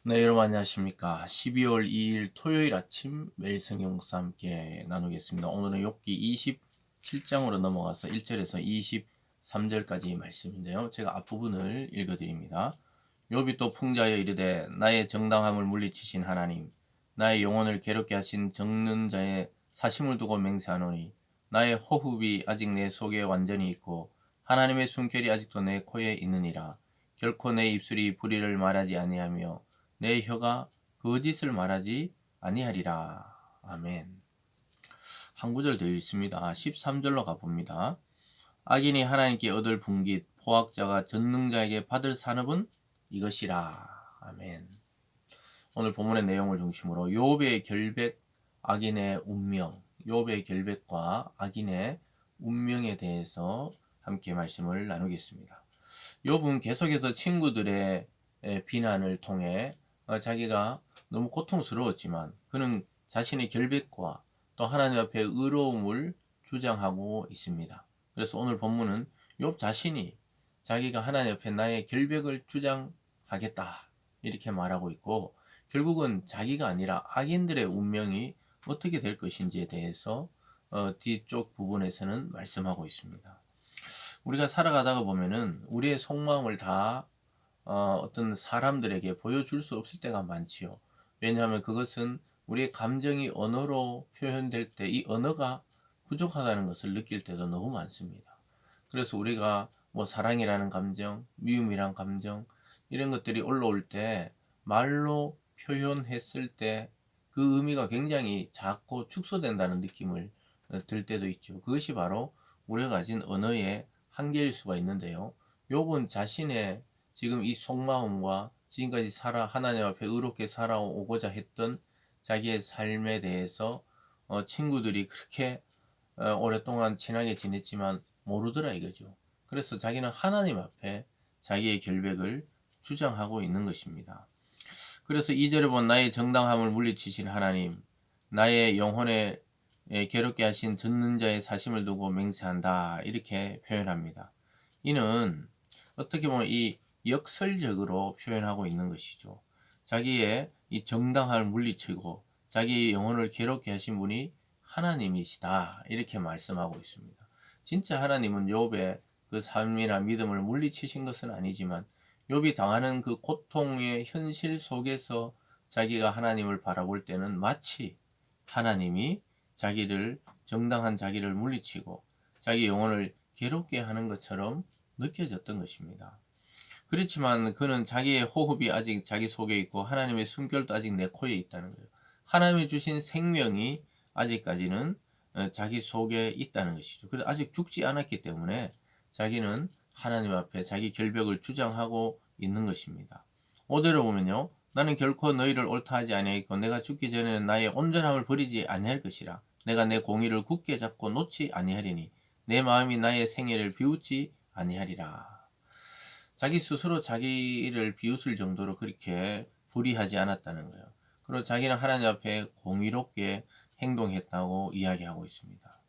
네, 여러분 안녕하십니까. 12월 2일 토요일 아침 매일 성경 묵사 함께 나누겠습니다. 오늘은 욥기 27장으로 넘어가서 1절에서 23절까지 말씀인데요. 제가 앞부분을 읽어드립니다. 욥이 또 풍자하여 이르되 나의 정당함을 물리치신 하나님, 나의 영혼을 괴롭게 하신 적는 자의 사심을 두고 맹세하노니 나의 호흡이 아직 내 속에 완전히 있고 하나님의 숨결이 아직도 내 코에 있느니라. 결코 내 입술이 불의를 말하지 아니하며 내 혀가 거짓을 말하지 아니하리라. 아멘. 한 구절 더 읽습니다. 13절로 가봅니다. 악인이 하나님께 얻을 분깃, 포악자가 전능자에게 받을 산업은 이것이라. 아멘. 오늘 본문의 내용을 중심으로 욥의 결백, 악인의 운명, 욥의 결백과 악인의 운명에 대해서 함께 말씀을 나누겠습니다. 욥은 계속해서 친구들의 비난을 통해 자기가 너무 고통스러웠지만 그는 자신의 결백과 또 하나님 앞에 의로움을 주장하고 있습니다. 그래서 오늘 본문은 욥 자신이 자기가 하나님 앞에 나의 결백을 주장하겠다 이렇게 말하고 있고, 결국은 자기가 아니라 악인들의 운명이 어떻게 될 것인지에 대해서 뒤쪽 부분에서는 말씀하고 있습니다. 우리가 살아가다가 보면은 우리의 속마음을 다 어떤 사람들에게 보여줄 수 없을 때가 많지요. 왜냐하면 그것은 우리의 감정이 언어로 표현될 때 이 언어가 부족하다는 것을 느낄 때도 너무 많습니다. 그래서 우리가 뭐 사랑이라는 감정, 미움이란 감정, 이런 것들이 올라올 때 말로 표현했을 때 그 의미가 굉장히 작고 축소된다는 느낌을 들 때도 있죠. 그것이 바로 우리가 가진 언어의 한계일 수가 있는데요. 욥은 자신의 지금 이 속마음과 지금까지 하나님 앞에 의롭게 살아오고자 했던 자기의 삶에 대해서 친구들이 그렇게 오랫동안 친하게 지냈지만 모르더라 이거죠. 그래서 자기는 하나님 앞에 자기의 결백을 주장하고 있는 것입니다. 그래서 2절에 본 나의 정당함을 물리치신 하나님, 나의 영혼에 괴롭게 하신 듣는 자의 사심을 두고 맹세한다 이렇게 표현합니다. 이는 어떻게 보면 이 역설적으로 표현하고 있는 것이죠. 자기의 이 정당함을 물리치고 자기의 영혼을 괴롭게 하신 분이 하나님이시다 이렇게 말씀하고 있습니다. 진짜 하나님은 욥의 그 삶이나 믿음을 물리치신 것은 아니지만 욥이 당하는 그 고통의 현실 속에서 자기가 하나님을 바라볼 때는 마치 하나님이 자기를 정당한 자기를 물리치고 자기 영혼을 괴롭게 하는 것처럼 느껴졌던 것입니다. 그렇지만 그는 자기의 호흡이 아직 자기 속에 있고 하나님의 숨결도 아직 내 코에 있다는 거예요. 하나님이 주신 생명이 아직까지는 자기 속에 있다는 것이죠. 그래서 아직 죽지 않았기 때문에 자기는 하나님 앞에 자기 결백을 주장하고 있는 것입니다. 5절을 보면요. 나는 결코 너희를 옳다 하지 아니하겠고 내가 죽기 전에는 나의 온전함을 버리지 아니할 것이라. 내가 내 공의를 굳게 잡고 놓지 아니하리니 내 마음이 나의 생애를 비웃지 아니하리라. 자기 스스로 자기를 비웃을 정도로 그렇게 불의하지 않았다는 거예요. 그리고 자기는 하나님 앞에 공의롭게 행동했다고 이야기하고 있습니다.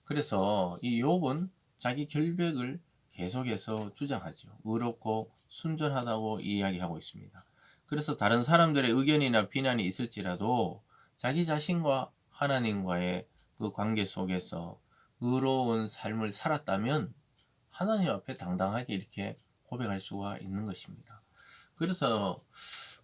그래서 이 욥은 자기 결백을 계속해서 주장하죠. 의롭고 순전하다고 이야기하고 있습니다. 그래서 다른 사람들의 의견이나 비난이 있을지라도 자기 자신과 하나님과의 그 관계 속에서 의로운 삶을 살았다면 하나님 앞에 당당하게 이렇게 고백할 수가 있는 것입니다. 그래서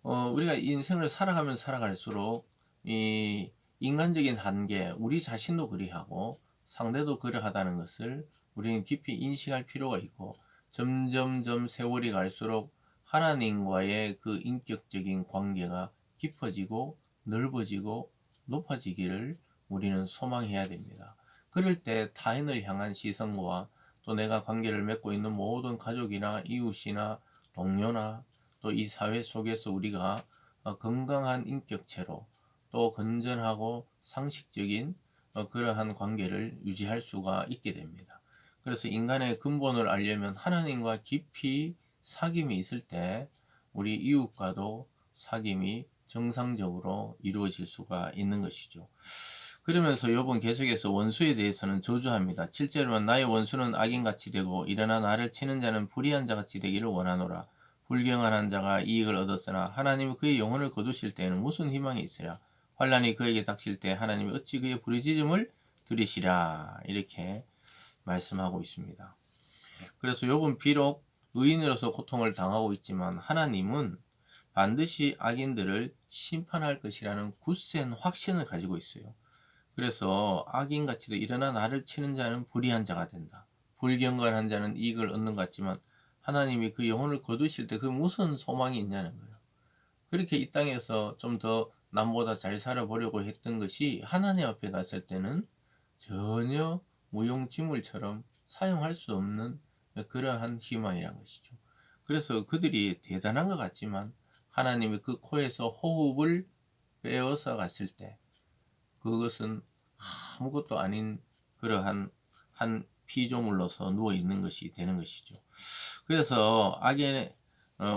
우리가 인생을 살아가면 살아갈수록 이 인간적인 한계, 우리 자신도 그리하고 상대도 그러하다는 것을 우리는 깊이 인식할 필요가 있고, 점점점 세월이 갈수록 하나님과의 그 인격적인 관계가 깊어지고 넓어지고 높아지기를 우리는 소망해야 됩니다. 그럴 때 타인을 향한 시선과 또 내가 관계를 맺고 있는 모든 가족이나 이웃이나 동료나 또 이 사회 속에서 우리가 건강한 인격체로 또 건전하고 상식적인 그러한 관계를 유지할 수가 있게 됩니다. 그래서 인간의 근본을 알려면 하나님과 깊이 사귐이 있을 때 우리 이웃과도 사귐이 정상적으로 이루어질 수가 있는 것이죠. 그러면서 욥은 계속해서 원수에 대해서는 저주합니다. 7절에는 나의 원수는 악인같이 되고 일어나 나를 치는 자는 불의한 자같이 되기를 원하노라. 불경한 자가 이익을 얻었으나 하나님이 그의 영혼을 거두실 때에는 무슨 희망이 있으랴. 환란이 그에게 닥칠 때 하나님이 어찌 그의 부르짖음을 들으시랴. 이렇게 말씀하고 있습니다. 그래서 욥은 비록 의인으로서 고통을 당하고 있지만 하나님은 반드시 악인들을 심판할 것이라는 굳센 확신을 가지고 있어요. 그래서 악인같이도 일어나 나를 치는 자는 불의한 자가 된다. 불경건한 자는 이익을 얻는 것 같지만 하나님이 그 영혼을 거두실 때 그 무슨 소망이 있냐는 거예요. 그렇게 이 땅에서 좀 더 남보다 잘 살아보려고 했던 것이 하나님 앞에 갔을 때는 전혀 무용지물처럼 사용할 수 없는 그러한 희망이란 것이죠. 그래서 그들이 대단한 것 같지만 하나님이 그 코에서 호흡을 빼어서 갔을 때 그것은 아무것도 아닌 그러한 한 피조물로서 누워 있는 것이 되는 것이죠. 그래서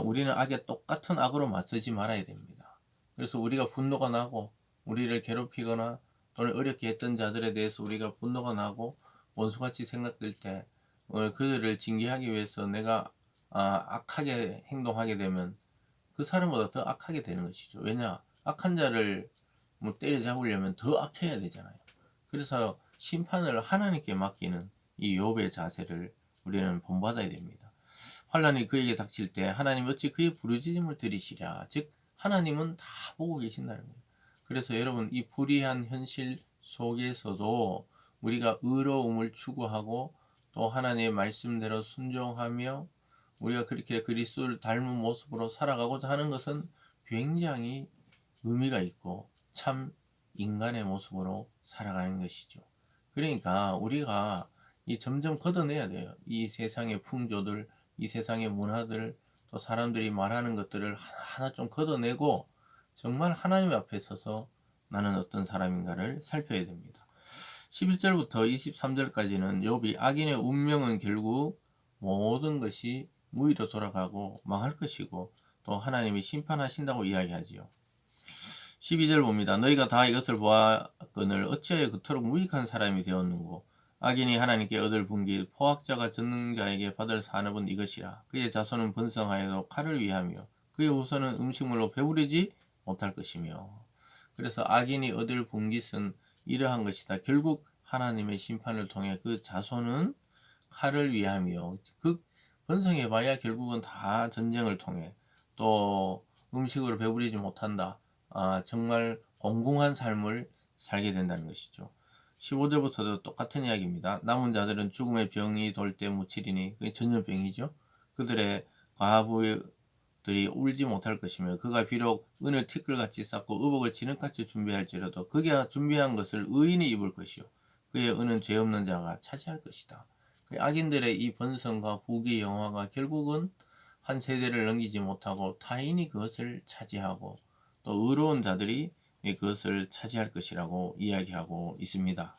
우리는 악에 똑같은 악으로 맞서지 말아야 됩니다. 그래서 우리가 분노가 나고 우리를 괴롭히거나 또는 어렵게 했던 자들에 대해서 우리가 분노가 나고 원수같이 생각될 때 그들을 징계하기 위해서 내가 악하게 행동하게 되면 그 사람보다 더 악하게 되는 것이죠. 왜냐? 악한 자를 뭐 때려잡으려면 더 악해야 되잖아요. 그래서 심판을 하나님께 맡기는 이 욥의 자세를 우리는 본받아야 됩니다. 환란이 그에게 닥칠 때 하나님 어찌 그의 부르짖음을 들으시랴. 즉 하나님은 다 보고 계신다는 거예요. 그래서 여러분 이 불의한 현실 속에서도 우리가 의로움을 추구하고 또 하나님의 말씀대로 순종하며 우리가 그렇게 그리스도를 닮은 모습으로 살아가고자 하는 것은 굉장히 의미가 있고 참 인간의 모습으로 살아가는 것이죠. 그러니까 우리가 이 점점 걷어내야 돼요. 이 세상의 풍조들, 이 세상의 문화들, 또 사람들이 말하는 것들을 하나하나 좀 걷어내고 정말 하나님 앞에 서서 나는 어떤 사람인가를 살펴야 됩니다. 11절부터 23절까지는 욥이 악인의 운명은 결국 모든 것이 무위로 돌아가고 망할 것이고 또 하나님이 심판하신다고 이야기하지요. 12절 봅니다. 너희가 다 이것을 보았거늘 어찌하여 그토록 무익한 사람이 되었는고 악인이 하나님께 얻을 분기 포악자가 전능자에게 받을 산업은 이것이라. 그의 자손은 번성하여도 칼을 위하며 그의 후손은 음식물로 배부르지 못할 것이며. 그래서 악인이 얻을 분깃은 이러한 것이다. 결국 하나님의 심판을 통해 그 자손은 칼을 위하며 그 번성해봐야 결국은 다 전쟁을 통해 또 음식으로 배부르지 못한다. 정말 공공한 삶을 살게 된다는 것이죠. 15절부터도 똑같은 이야기입니다. 남은 자들은 죽음의 병이 돌 때 묻히리니 그게 전염병이죠. 그들의 과부들이 울지 못할 것이며 그가 비록 은을 티끌같이 쌓고 의복을 진흙같이 준비할지라도 그가 준비한 것을 의인이 입을 것이요 그의 은은 죄 없는 자가 차지할 것이다. 악인들의 이 번성과 부귀 영화가 결국은 한 세대를 넘기지 못하고 타인이 그것을 차지하고 또 의로운 자들이 그것을 차지할 것이라고 이야기하고 있습니다.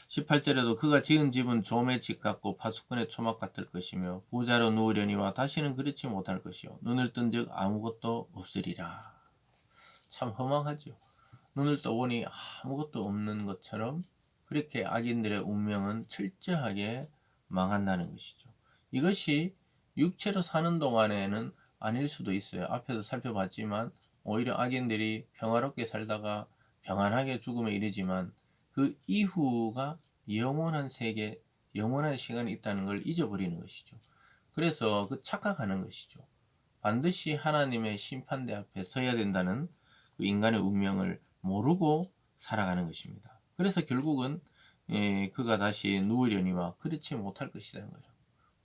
18절에도 그가 지은 집은 좀의 집 같고 파수꾼의 초막 같을 것이며 부자로 누우려니와 다시는 그렇지 못할 것이요 눈을 뜬 즉 아무것도 없으리라. 참 허망하죠. 눈을 떠보니 아무것도 없는 것처럼 그렇게 악인들의 운명은 철저하게 망한다는 것이죠. 이것이 육체로 사는 동안에는 아닐 수도 있어요. 앞에서 살펴봤지만 오히려 악인들이 평화롭게 살다가 평안하게 죽음에 이르지만 그 이후가 영원한 세계, 영원한 시간이 있다는 걸 잊어버리는 것이죠. 그래서 그 착각하는 것이죠. 반드시 하나님의 심판대 앞에 서야 된다는 그 인간의 운명을 모르고 살아가는 것입니다. 그래서 결국은 그가 다시 누우려니와 그렇지 못할 것이라는 거예요.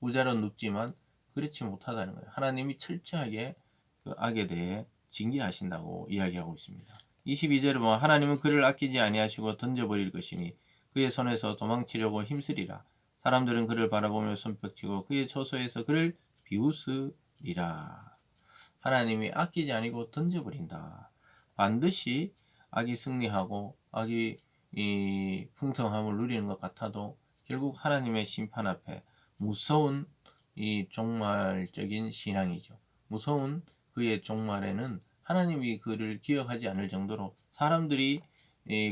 부자로 눕지만 그렇지 못하다는 거예요. 하나님이 철저하게 그 악에 대해 징계하신다고 이야기하고 있습니다. 22절에 보면 하나님은 그를 아끼지 아니하시고 던져버릴 것이니 그의 손에서 도망치려고 힘쓰리라. 사람들은 그를 바라보며 손뼉치고 그의 처소에서 그를 비웃으리라. 하나님이 아끼지 아니고 던져버린다. 반드시 악이 승리하고 악이 이 풍성함을 누리는 것 같아도 결국 하나님의 심판 앞에 무서운 이 종말적인 신앙이죠. 무서운 그의 종말에는 하나님이 그를 기억하지 않을 정도로 사람들이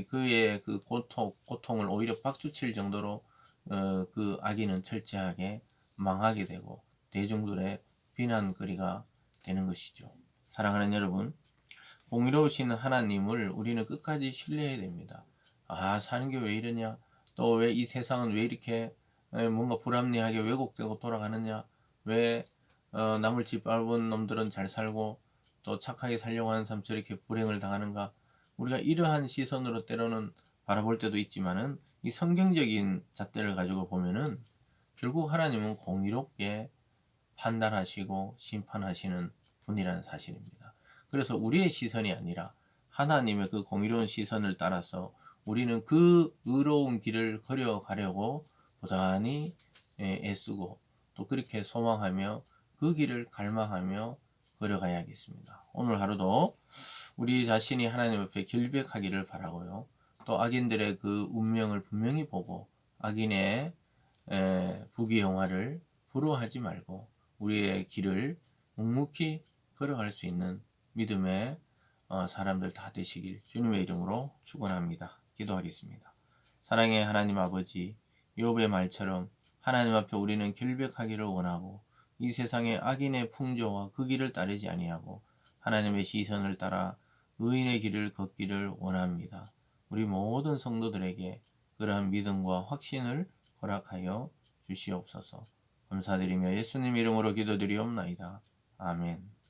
그의 그 고통을 오히려 박수칠 정도로 그 악인은 철저하게 망하게 되고 대중들의 비난거리가 되는 것이죠. 사랑하는 여러분, 공의로우신 하나님을 우리는 끝까지 신뢰해야 됩니다. 아, 사는 게 왜 이러냐? 또 왜 이 세상은 왜 이렇게 뭔가 불합리하게 왜곡되고 돌아가느냐? 왜 남을 짓밟은 놈들은 잘 살고 또 착하게 살려고 하는 사람 저렇게 불행을 당하는가? 우리가 이러한 시선으로 때로는 바라볼 때도 있지만은 이 성경적인 잣대를 가지고 보면은 결국 하나님은 공의롭게 판단하시고 심판하시는 분이라는 사실입니다. 그래서 우리의 시선이 아니라 하나님의 그 공의로운 시선을 따라서 우리는 그 의로운 길을 걸어가려고 부단히 애쓰고 또 그렇게 소망하며 그 길을 갈망하며 걸어가야겠습니다. 오늘 하루도 우리 자신이 하나님 앞에 결백하기를 바라고요. 또 악인들의 그 운명을 분명히 보고 악인의 부귀영화를 부러워하지 말고 우리의 길을 묵묵히 걸어갈 수 있는 믿음의 사람들 다 되시길 주님의 이름으로 축원합니다. 기도하겠습니다. 사랑의 하나님 아버지, 욥의 말처럼 하나님 앞에 우리는 결백하기를 원하고 이 세상의 악인의 풍조와 그 길을 따르지 아니하고 하나님의 시선을 따라 의인의 길을 걷기를 원합니다. 우리 모든 성도들에게 그러한 믿음과 확신을 허락하여 주시옵소서. 감사드리며 예수님 이름으로 기도드리옵나이다. 아멘.